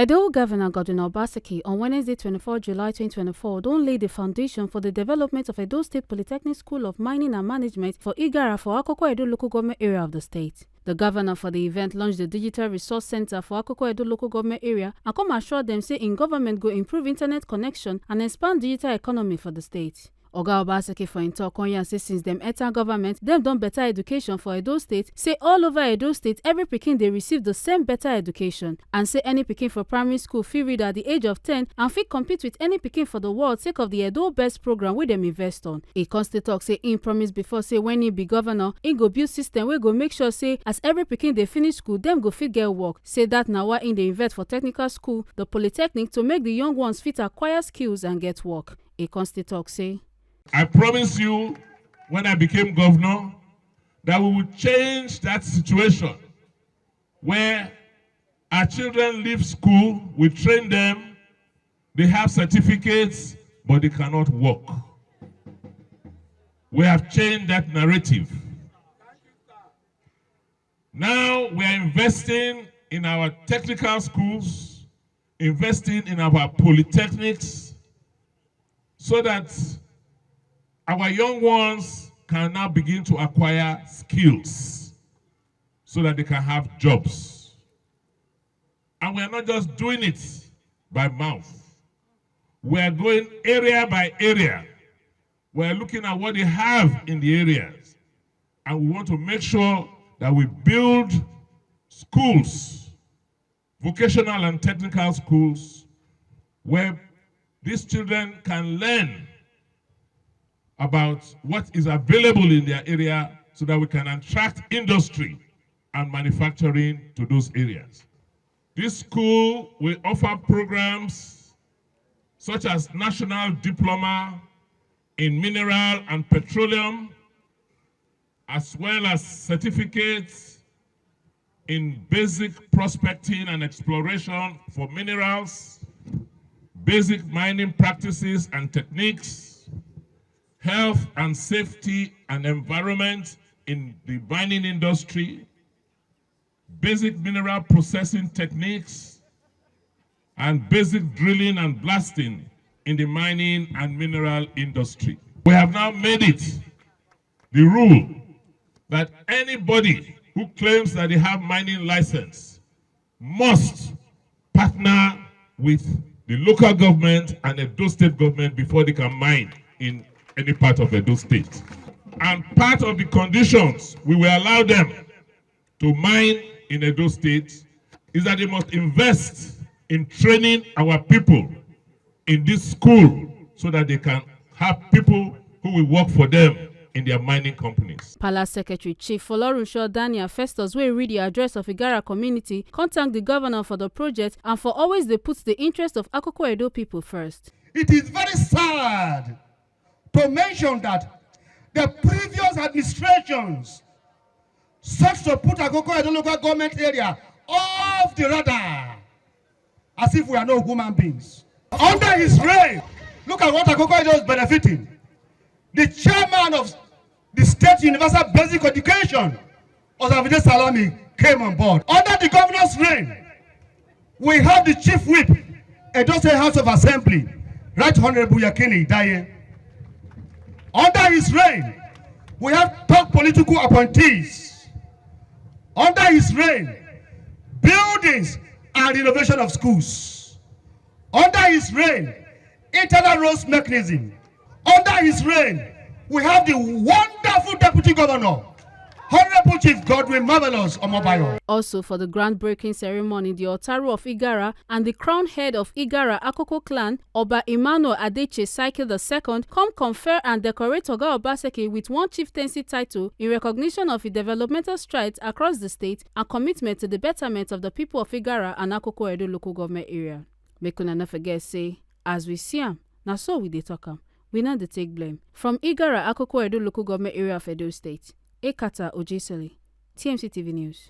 Edo Governor Obaseki on Wednesday 24 July 2024 don lay the foundation for the development of Edo State Polytechnic School of Mining and Management for Igarra for Akoko Edo local government area of the state. The governor for the event launched the Digital Resource Center for Akoko Edo local government area and come assure them say in government go improve internet connection and expand digital economy for the state. Oga Obaseki for im talk on yarn say since dem enter government, dem don better education for Edo State, say all over Edo State every pikin dey receive the same better education, and say any pikin for primary school fit read at the age of 10 and fit compete with any pikin for the world sake of the Edo Best program wey dem invest on. E con still talk say im promise before say when e be governor, im go build system wey go make sure say as every pikin dey finish school, dem go fit get work. Say that na why im dey invest for technical school, the polytechnic, to make the young ones fit acquire skills and get work. E con still talk say, I promise you, when I became governor, that we will change that situation where our children leave school, we train them, they have certificates, but they cannot work. We have changed that narrative. Now we are investing in our technical schools, investing in our polytechnics, so that our young ones can now begin to acquire skills so that they can have jobs. And we are not just doing it by mouth. We are going area by area. We are looking at what they have in the areas. And we want to make sure that we build schools, vocational and technical schools, where these children can learn about what is available in their area so that we can attract industry and manufacturing to those areas. This school will offer programs such as National Diploma in Mineral and Petroleum, as well as certificates in basic prospecting and exploration for minerals, basic mining practices and techniques, health and safety and environment in the mining industry, basic mineral processing techniques, and basic drilling and blasting in the mining and mineral industry. We have now made it the rule that anybody who claims that they have mining license must partner with the local government and the Edo State government before they can mine in any part of Edo State. And part of the conditions we will allow them to mine in Edo State is that they must invest in training our people in this school so that they can have people who will work for them in their mining companies. Palace Secretary Chief Folorunsho Daniel Festus, wey read the address of Igarra community, thank the governor for the project and for always they put the interest of Akoko Edo people first. It is very sad to mention that the previous administrations sought to put Akoko Edo local government area off the radar, as if we are no human beings. Under his reign, look at what Akoko Edo is benefiting. The chairman of the State Universal Basic Education, Osavide Salami, came on board. Under the governor's reign, we have the chief whip, Edo State House of Assembly, Right Honorable Yakini Daye. Under his reign, we have top political appointees. Under his reign, buildings and renovation of schools. Under his reign, internal roads mechanism. Under his reign, we have the wonderful deputy governor, Honorable Chief Godwin Marvelous Omobayo. Also for the groundbreaking ceremony, the Otaru of Igarra and the crown head of Igarra Akoko clan, Oba Emmanuel Adeche Cycle II, come confer and decorate Oga Obaseki with one chieftaincy title in recognition of his developmental strides across the state and commitment to the betterment of the people of Igarra and Akoko Edo local government area. Make una no forget say, as we see am, na so we dey talk am. We not dey take blame. From Igarra Akoko Edo local government area of Edo State, Ekata Ojesele, TMC TV News.